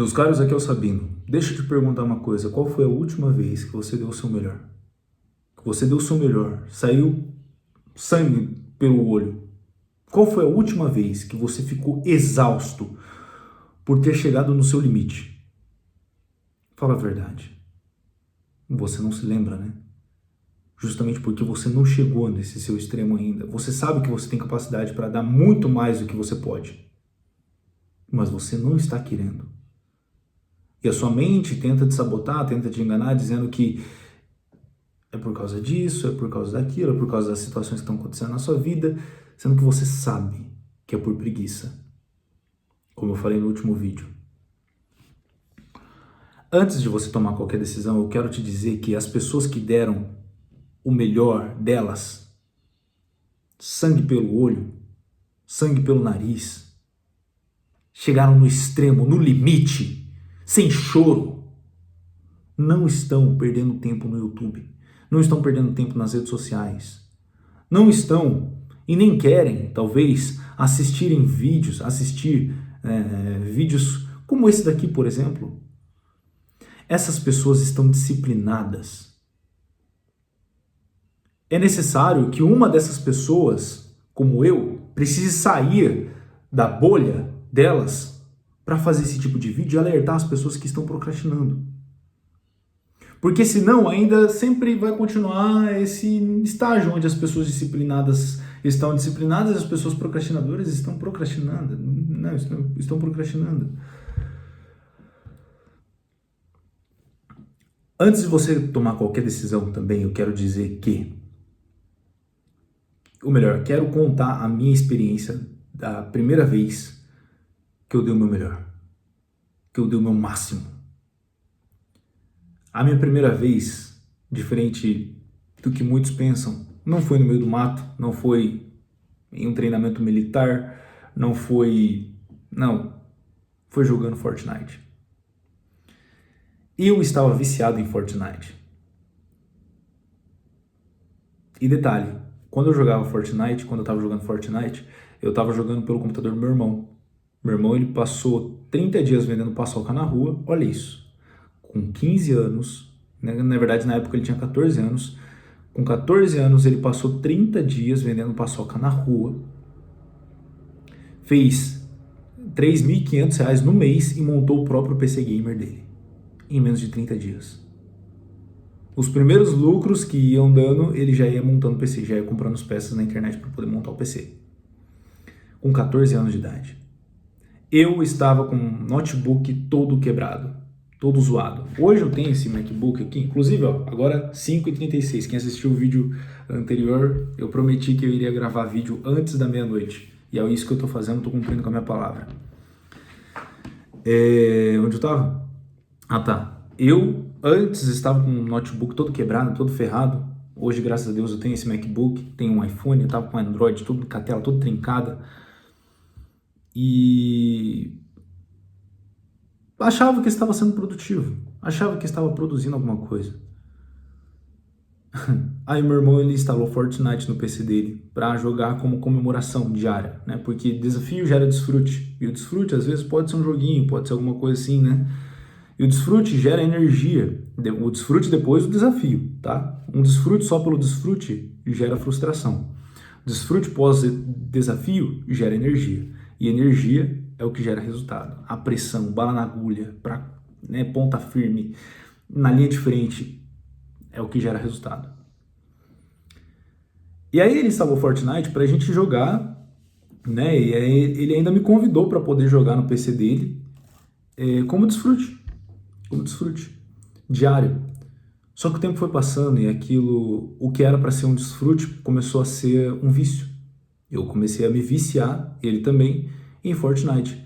Meus caros, aqui é o Sabino. Deixa eu te perguntar uma coisa. Qual foi a última vez que você deu o seu melhor? Que você deu o seu melhor, saiu sangue pelo olho. Qual foi a última vez que você ficou exausto por ter chegado no seu limite? Fala a verdade. Você não se lembra, né? Justamente porque você não chegou nesse seu extremo ainda. Você sabe que você tem capacidade para dar muito mais do que você pode. Mas você não está querendo. E a sua mente tenta te sabotar, tenta te enganar, dizendo que é por causa disso, é por causa daquilo, é por causa das situações que estão acontecendo na sua vida, sendo que você sabe que é por preguiça. Como eu falei no último vídeo. Antes de você tomar qualquer decisão, eu quero te dizer que as pessoas que deram o melhor delas, sangue pelo olho, sangue pelo nariz, chegaram no extremo, no limite, sem choro, não estão perdendo tempo no YouTube, não estão perdendo tempo nas redes sociais, não estão e nem querem, talvez, assistir vídeos como esse daqui, por exemplo. Essas pessoas estão disciplinadas. É necessário que uma dessas pessoas, como eu, precise sair da bolha delas para fazer esse tipo de vídeo e alertar as pessoas que estão procrastinando. Porque senão ainda sempre vai continuar esse estágio onde as pessoas disciplinadas estão disciplinadas e as pessoas procrastinadoras estão procrastinando. Não, estão procrastinando. Antes de você tomar qualquer decisão também, eu quero dizer que, ou melhor, quero contar a minha experiência da primeira vez que eu dei o meu melhor, que eu dei o meu máximo. A minha primeira vez, diferente do que muitos pensam, não foi no meio do mato, não foi em um treinamento militar, foi jogando Fortnite. Eu estava viciado em Fortnite. E detalhe, quando eu jogava Fortnite, quando eu estava jogando Fortnite, eu estava jogando pelo computador do meu irmão. Meu irmão, ele passou 30 dias vendendo paçoca na rua, olha isso, com 15 anos, né? Na verdade na época ele tinha 14 anos, com 14 anos ele passou 30 dias vendendo paçoca na rua, fez R$ 3.500 no mês e montou o próprio PC Gamer dele, em menos de 30 dias. Os primeiros lucros que iam dando, ele já ia montando o PC, já ia comprando as peças na internet para poder montar o PC. Com 14 anos de idade. Eu estava com um notebook todo quebrado, todo zoado. Hoje eu tenho esse MacBook aqui, inclusive, ó, agora 5h36. Quem assistiu o vídeo anterior, eu prometi que eu iria gravar vídeo antes da meia-noite. E é isso que eu tô fazendo, tô cumprindo com a minha palavra. Onde eu tava? Ah, tá. Eu antes estava com um notebook todo quebrado, todo ferrado. Hoje, graças a Deus, eu tenho esse MacBook, tenho um iPhone, eu tava com Android, tudo com a tela toda trincada. E achava que estava sendo produtivo, achava que estava produzindo alguma coisa. Aí meu irmão, ele instalou Fortnite no PC dele para jogar como comemoração diária, né? Porque desafio gera desfrute, e o desfrute às vezes pode ser um joguinho, pode ser alguma coisa assim, né? E o desfrute gera energia, o desfrute depois do desafio, tá? Um desfrute só pelo desfrute gera frustração. Desfrute pós-desafio gera energia. E energia é o que gera resultado. A pressão, bala na agulha, ponta firme, na linha de frente, é o que gera resultado. E aí ele instalou Fortnite pra gente jogar, né? E aí ele ainda me convidou para poder jogar no PC dele como desfrute diário. Só que o tempo foi passando e aquilo, o que era para ser um desfrute, começou a ser um vício. Eu comecei a me viciar, ele também, em Fortnite.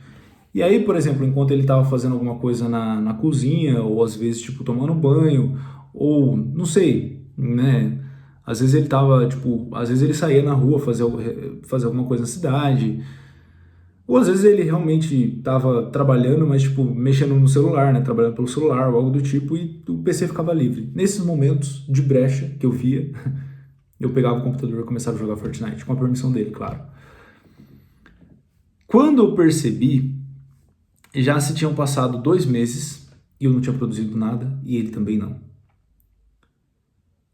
E aí, por exemplo, enquanto ele estava fazendo alguma coisa na cozinha, ou às vezes, tipo, tomando banho, ou, não sei, né? Às vezes ele tava, tipo, às vezes ele saía na rua fazer alguma coisa na cidade, ou às vezes ele realmente estava trabalhando, mas tipo, mexendo no celular, né? Trabalhando pelo celular ou algo do tipo, e o PC ficava livre. Nesses momentos de brecha que eu via, eu pegava o computador e começava a jogar Fortnite, com a permissão dele, claro. Quando eu percebi, Já se tinham passado 2 meses e eu não tinha produzido nada e ele também não.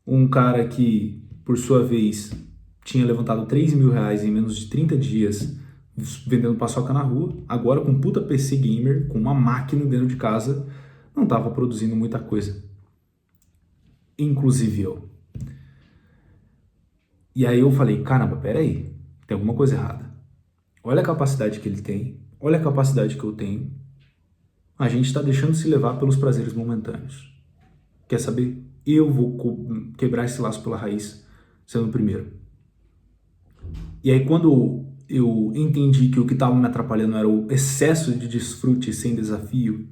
Um cara que, por sua vez, tinha levantado 3 mil reais em menos de 30 dias vendendo paçoca na rua, agora com um puta PC gamer, com uma máquina dentro de casa, não estava produzindo muita coisa. Inclusive eu. E aí eu falei, caramba, peraí, tem alguma coisa errada. Olha a capacidade que ele tem, olha a capacidade que eu tenho. A gente está deixando se levar pelos prazeres momentâneos. Quer saber? Eu vou quebrar esse laço pela raiz, sendo o primeiro. E aí quando eu entendi que o que estava me atrapalhando era o excesso de desfrute sem desafio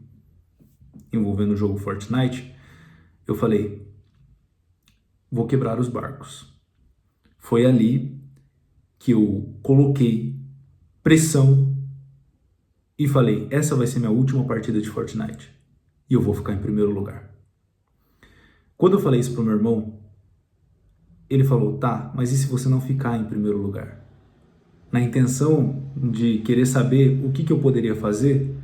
envolvendo o jogo Fortnite, eu falei, vou quebrar os barcos. Foi ali que eu coloquei pressão e falei, essa vai ser minha última partida de Fortnite e eu vou ficar em primeiro lugar. Quando eu falei isso pro meu irmão, ele falou, tá, mas e se você não ficar em primeiro lugar? Na intenção de querer saber o que eu poderia fazer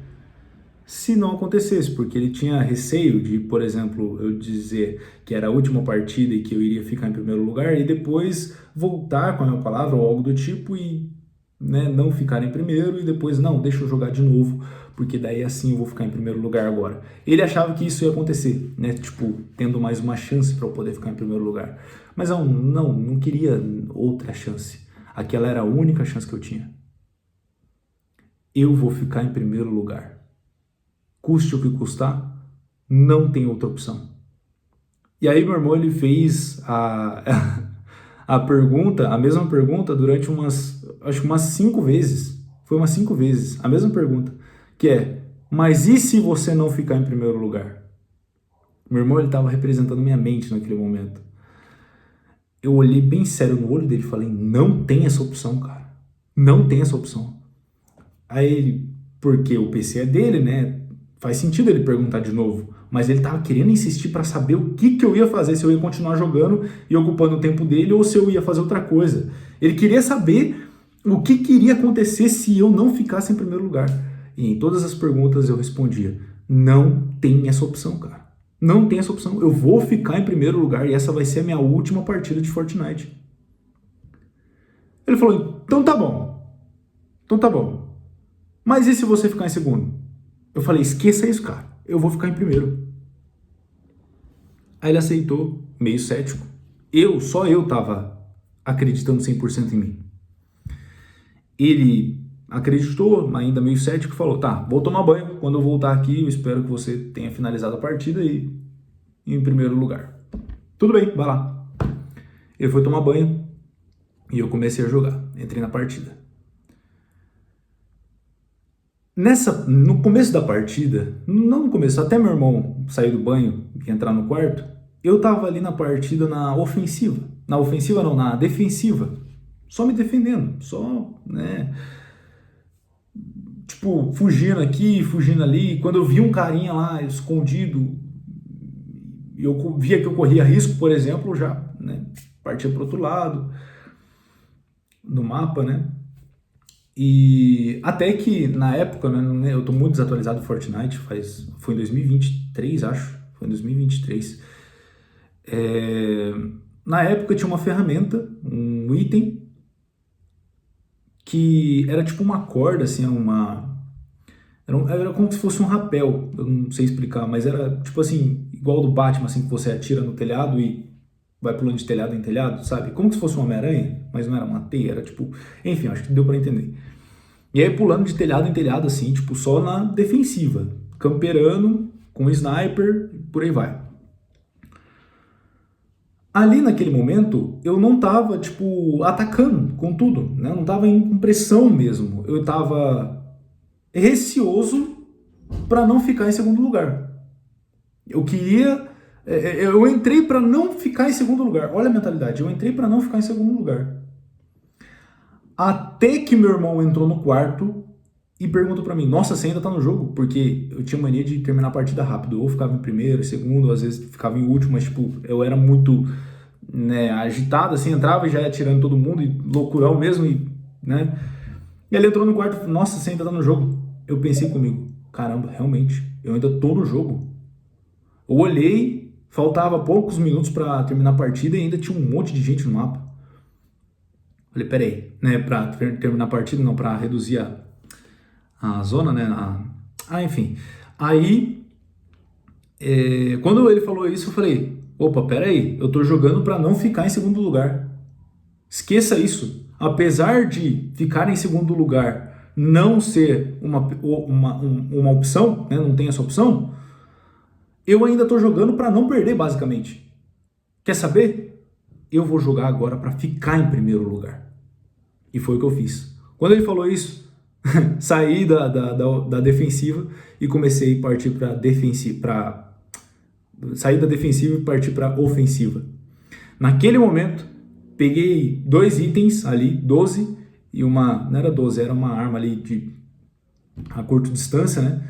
se não acontecesse, porque ele tinha receio de, por exemplo, eu dizer que era a última partida e que eu iria ficar em primeiro lugar e depois voltar com a minha palavra ou algo do tipo e não ficar em primeiro e depois, não, deixa eu jogar de novo, porque daí assim eu vou ficar em primeiro lugar agora. Ele achava que isso ia acontecer, tipo, tendo mais uma chance para eu poder ficar em primeiro lugar. Mas eu não queria outra chance. Aquela era a única chance que eu tinha. Eu vou ficar em primeiro lugar. Custe o que custar, não tem outra opção. E aí meu irmão ele fez a pergunta, a mesma pergunta durante acho que umas 5 vezes. Foi umas 5 vezes, a mesma pergunta, que é, mas e se você não ficar em primeiro lugar? Meu irmão ele estava representando minha mente naquele momento. Eu olhei bem sério no olho dele e falei, não tem essa opção, cara. Não tem essa opção. Aí ele, porque o PC é dele, faz sentido ele perguntar de novo, mas ele tava querendo insistir para saber o que eu ia fazer, se eu ia continuar jogando e ocupando o tempo dele ou se eu ia fazer outra coisa. Ele queria saber o que iria acontecer se eu não ficasse em primeiro lugar. E em todas as perguntas eu respondia, não tem essa opção, cara. Não tem essa opção. Eu vou ficar em primeiro lugar e essa vai ser a minha última partida de Fortnite. Ele falou, então tá bom. Então tá bom. Mas e se você ficar em segundo? Eu falei, esqueça isso, cara. Eu vou ficar em primeiro. Aí ele aceitou, meio cético. Só eu tava acreditando 100% em mim. Ele acreditou, ainda meio cético, e falou, tá, vou tomar banho. Quando eu voltar aqui, eu espero que você tenha finalizado a partida e em primeiro lugar. Tudo bem, vai lá. Ele foi tomar banho e eu comecei a jogar. Entrei na partida. No começo da partida, não no começo, até meu irmão sair do banho e entrar no quarto, eu tava ali na partida na ofensiva. Na ofensiva não, na defensiva. Só me defendendo, tipo, fugindo aqui, fugindo ali. Quando eu vi um carinha lá escondido, e eu via que eu corria risco, por exemplo, eu já partia pro outro lado do mapa, E até que na época, eu tô muito desatualizado do Fortnite, foi em 2023, acho, foi em 2023. Na época tinha uma ferramenta, um item, que era tipo uma corda, assim, era como se fosse um rapel, eu não sei explicar, mas era tipo assim, igual do Batman, assim, que você atira no telhado e vai pulando de telhado em telhado, sabe? Como se fosse uma Homem-Aranha, mas não era uma teia, era tipo... Enfim, acho que deu pra entender. E aí pulando de telhado em telhado, assim, tipo, só na defensiva. Camperando, com sniper, por aí vai. Ali naquele momento, eu não tava, tipo, atacando com tudo, Eu não tava com pressão mesmo. Eu tava receoso pra não ficar em segundo lugar. Eu entrei pra não ficar em segundo lugar. Olha a mentalidade, eu entrei pra não ficar em segundo lugar. Até que meu irmão entrou no quarto e perguntou pra mim, nossa, você ainda tá no jogo? Porque eu tinha mania de terminar a partida rápido. Ou ficava em primeiro, segundo, ou às vezes ficava em último, mas tipo, eu era muito agitado, assim, entrava e já ia tirando todo mundo, e loucurão mesmo, E ele entrou no quarto e falou, nossa, você ainda tá no jogo? Eu pensei comigo, caramba, realmente, eu ainda tô no jogo. Eu olhei, faltava poucos minutos para terminar a partida e ainda tinha um monte de gente no mapa. Falei, peraí, né, pra terminar a partida, não, pra reduzir a zona, né, enfim. Aí, quando ele falou isso, eu falei, opa, peraí, eu tô jogando pra não ficar em segundo lugar. Esqueça isso. Apesar de ficar em segundo lugar não ser uma opção, né, não tem essa opção, eu ainda tô jogando pra não perder, basicamente. Quer saber? Eu vou jogar agora pra ficar em primeiro lugar. E foi o que eu fiz. Quando ele falou isso, saí da defensiva e comecei a partir para defensiva, sair da defensiva e partir para ofensiva. Naquele momento, peguei 2 itens ali, 12 e não era 12, era uma arma ali a curta distância, né?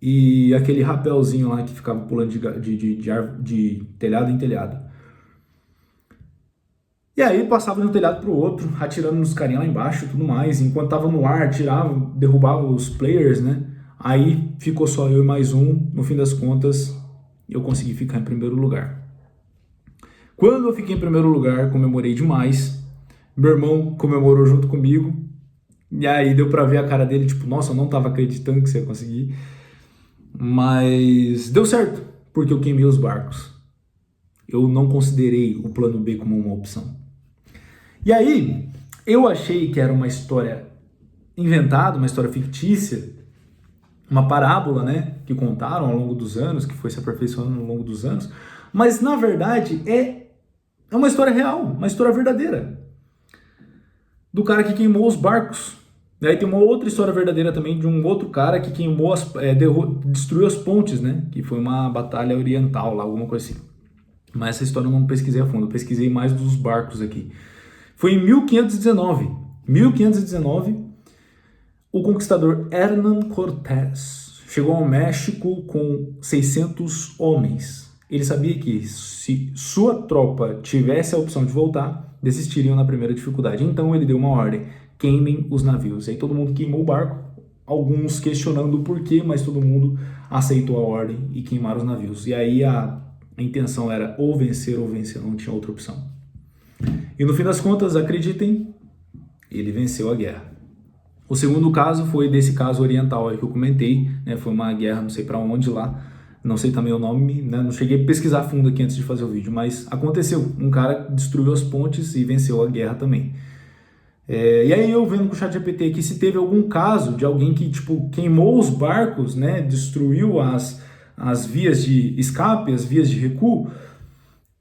E aquele rapelzinho lá que ficava pulando de telhado em telhado. E aí passava de um telhado pro outro, atirando nos carinha lá embaixo e tudo mais. Enquanto tava no ar, atirava, derrubava os players, né? Aí ficou só eu e mais um. No fim das contas, eu consegui ficar em primeiro lugar. Quando eu fiquei em primeiro lugar, comemorei demais. Meu irmão comemorou junto comigo. E aí deu pra ver a cara dele, tipo, nossa, eu não tava acreditando que você ia conseguir. Mas deu certo, porque eu queimei os barcos. Eu não considerei o plano B como uma opção. E aí, eu achei que era uma história inventada, uma história fictícia, uma parábola, né, que contaram ao longo dos anos, que foi se aperfeiçoando ao longo dos anos, mas na verdade é uma história real, uma história verdadeira, do cara que queimou os barcos. E aí tem uma outra história verdadeira também de um outro cara que queimou, destruiu as pontes, né, que foi uma batalha oriental lá, alguma coisa assim. Mas essa história eu não pesquisei a fundo, eu pesquisei mais dos barcos aqui. Foi em 1519. 1519, o conquistador Hernán Cortés chegou ao México com 600 homens. Ele sabia que se sua tropa tivesse a opção de voltar, desistiriam na primeira dificuldade. Então ele deu uma ordem, queimem os navios. Aí todo mundo queimou o barco, alguns questionando o porquê, mas todo mundo aceitou a ordem e queimaram os navios. E aí a intenção era ou vencer, não tinha outra opção. E no fim das contas, acreditem, ele venceu a guerra. O segundo caso foi desse caso oriental aí que eu comentei, né? Foi uma guerra, não sei para onde lá, não sei também o nome, né? Não cheguei a pesquisar a fundo aqui antes de fazer o vídeo, mas aconteceu. Um cara destruiu as pontes e venceu a guerra também. E aí eu vendo com o ChatGPT aqui se teve algum caso de alguém que tipo queimou os barcos, né? Destruiu as vias de escape, as vias de recuo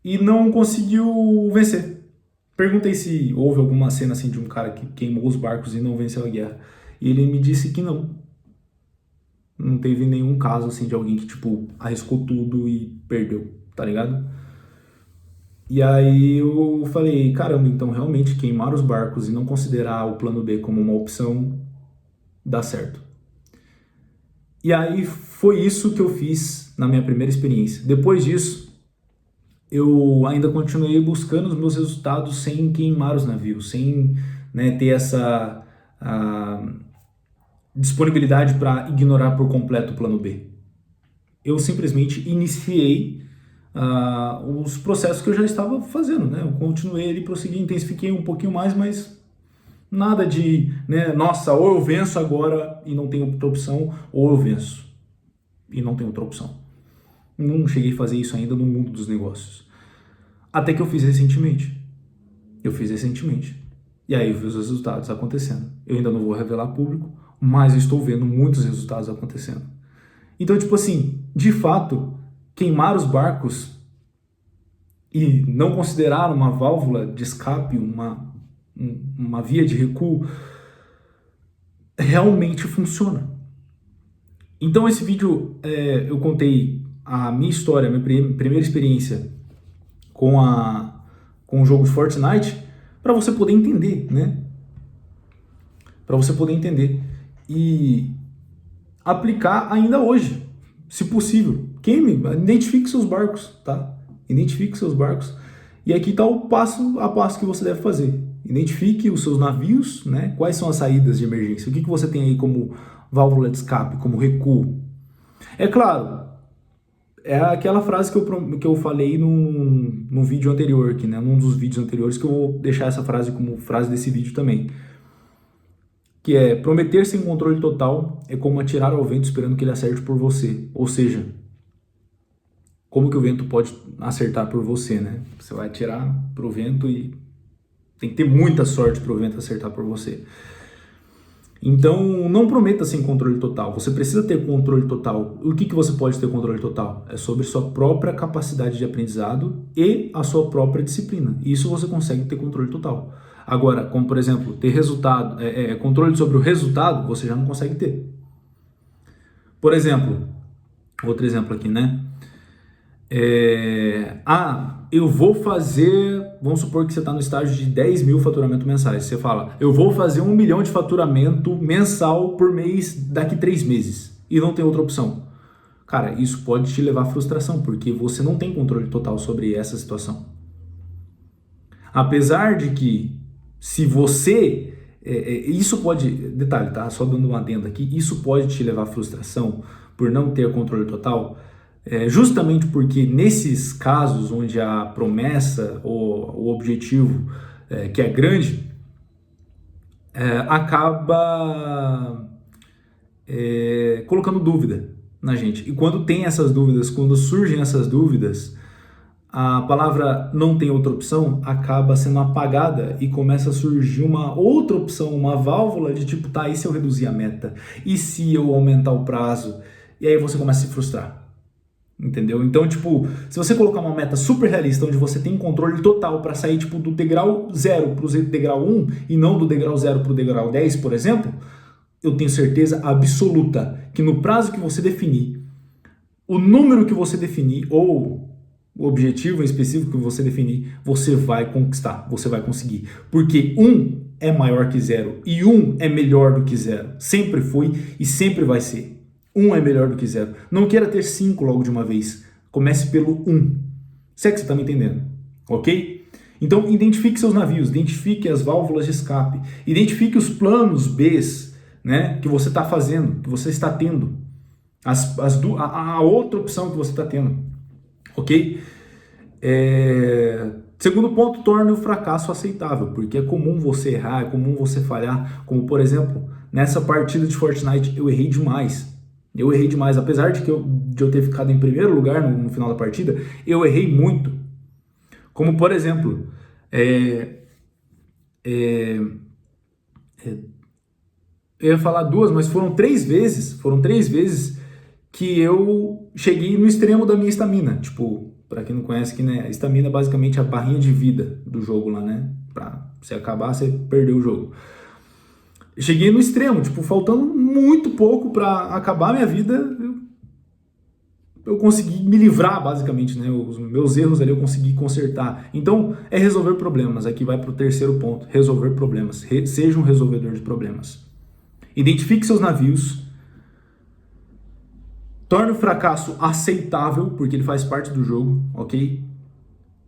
e não conseguiu vencer. Perguntei se houve alguma cena assim de um cara que queimou os barcos e não venceu a guerra. E ele me disse que não. Não teve nenhum caso assim de alguém que tipo arriscou tudo e perdeu, tá ligado? E aí eu falei, caramba, então realmente queimar os barcos e não considerar o plano B como uma opção dá certo. E aí foi isso que eu fiz na minha primeira experiência. Depois disso, eu ainda continuei buscando os meus resultados sem queimar os navios, sem, né, ter essa disponibilidade para ignorar por completo o plano B. Eu simplesmente iniciei os processos que eu já estava fazendo, né? Eu continuei ali, prossegui, intensifiquei um pouquinho mais, mas nada de, né, nossa, ou eu venço agora e não tenho outra opção, ou eu venço e não tenho outra opção. Não cheguei a fazer isso ainda no mundo dos negócios. Até que eu fiz recentemente. E aí eu vi os resultados acontecendo. Eu ainda não vou revelar público, mas eu estou vendo muitos resultados acontecendo. Então, tipo assim, de fato, queimar os barcos e não considerar uma válvula de escape, uma via de recuo, realmente funciona. Então esse vídeo eu contei a minha história, a minha primeira experiência com o jogo de Fortnite, para você poder entender, né? Para você poder entender e aplicar ainda hoje, se possível. Queime, identifique seus barcos, tá? Identifique seus barcos. E aqui está o passo a passo que você deve fazer. Identifique os seus navios, né? Quais são as saídas de emergência? O que você tem aí como válvula de escape, como recuo. É claro, é aquela frase que eu falei num vídeo anterior aqui, né? Num dos vídeos anteriores, que eu vou deixar essa frase como frase desse vídeo também. Que é, prometer sem controle total é como atirar ao vento esperando que ele acerte por você. Ou seja, como que o vento pode acertar por você, né? Você vai atirar pro vento e tem que ter muita sorte pro vento acertar por você. Então, não prometa sem controle total. Você precisa ter controle total. O que você pode ter controle total? É sobre sua própria capacidade de aprendizado e a sua própria disciplina. Isso você consegue ter controle total. Agora, como por exemplo, ter resultado, controle sobre o resultado, você já não consegue ter. Por exemplo, outro exemplo aqui, né? Eu vou fazer, vamos supor que você está no estágio de 10 mil faturamento mensais. Você fala, eu vou fazer 1 milhão de faturamento mensal por mês daqui 3 meses. E não tem outra opção. Cara, isso pode te levar à frustração, porque você não tem controle total sobre essa situação. Apesar de que, se você... isso pode... Detalhe, tá? Só dando uma adenda aqui. Isso pode te levar à frustração por não ter controle total... justamente porque nesses casos onde a promessa ou o objetivo que é grande acaba colocando dúvida na gente. E quando tem essas dúvidas, quando surgem essas dúvidas, a palavra não tem outra opção acaba sendo apagada e começa a surgir uma outra opção, uma válvula de tipo, tá, e se eu reduzir a meta? E se eu aumentar o prazo? E aí você começa a se frustrar. Entendeu? Então, tipo, se você colocar uma meta super realista, onde você tem controle total para sair, tipo, do degrau 0 para o degrau 1 e não do degrau 0 para o degrau 10, por exemplo, eu tenho certeza absoluta que no prazo que você definir, o número que você definir, ou o objetivo em específico que você definir, você vai conquistar, você vai conseguir. Porque 1 é maior que 0 e 1 é melhor do que 0. Sempre foi e sempre vai ser. 1 é melhor do que 0. Não queira ter 5 logo de uma vez. Comece pelo 1. Se é que você está me entendendo, ok? Então, identifique seus navios, identifique as válvulas de escape, identifique os planos B, né, que você está fazendo, que você está tendo, a outra opção que você está tendo, ok? Segundo ponto, torne o fracasso aceitável, porque é comum você errar, é comum você falhar, como por exemplo, nessa partida de Fortnite eu errei demais. Apesar de eu ter ficado em primeiro lugar no final da partida, eu errei muito. Como, por exemplo, eu ia falar 2, mas foram 3 vezes que eu cheguei no extremo da minha estamina. Tipo, pra quem não conhece, né, a estamina é basicamente a barrinha de vida do jogo lá, né? Pra você acabar, você perdeu o jogo. Cheguei no extremo, tipo, faltando muito pouco para acabar a minha vida, eu consegui me livrar, basicamente, né? Os meus erros ali eu consegui consertar. Então, é resolver problemas. Aqui vai para o terceiro ponto, resolver problemas. Seja um resolvedor de problemas. Identifique seus navios, torne o fracasso aceitável, porque ele faz parte do jogo, ok?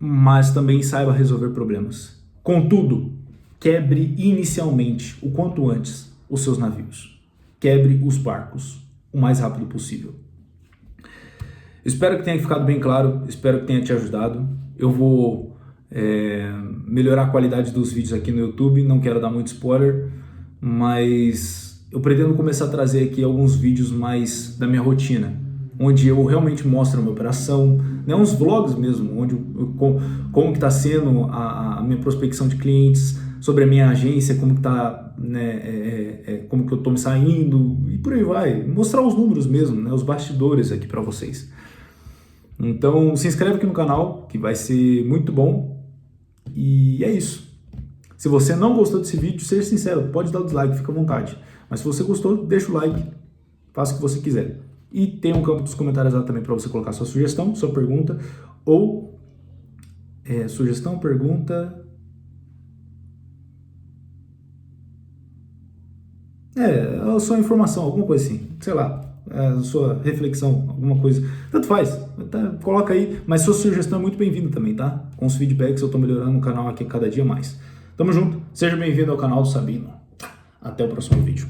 Mas também saiba resolver problemas. Contudo, quebre inicialmente, o quanto antes, os seus navios. Quebre os barcos o mais rápido possível. Espero que tenha ficado bem claro, espero que tenha te ajudado. Eu vou melhorar a qualidade dos vídeos aqui no YouTube, não quero dar muito spoiler, mas eu pretendo começar a trazer aqui alguns vídeos mais da minha rotina, onde eu realmente mostro a minha operação, né, uns vlogs mesmo, onde como que está sendo a minha prospecção de clientes, sobre a minha agência, como que tá, né, como que eu tô me saindo e por aí vai. Mostrar os números mesmo, né, os bastidores aqui para vocês. Então, se inscreve aqui no canal, que vai ser muito bom. E é isso. Se você não gostou desse vídeo, seja sincero, pode dar o dislike, fica à vontade. Mas se você gostou, deixa o like, faça o que você quiser. E tem um campo dos comentários lá também para você colocar sua sugestão, sua pergunta, ou sugestão, pergunta... a sua informação, alguma coisa assim, sei lá, a sua reflexão, alguma coisa, tanto faz, coloca aí, mas sua sugestão é muito bem-vinda também, tá? Com os feedbacks eu tô melhorando o canal aqui cada dia mais. Tamo junto, seja bem-vindo ao canal do Sabino. Até o próximo vídeo.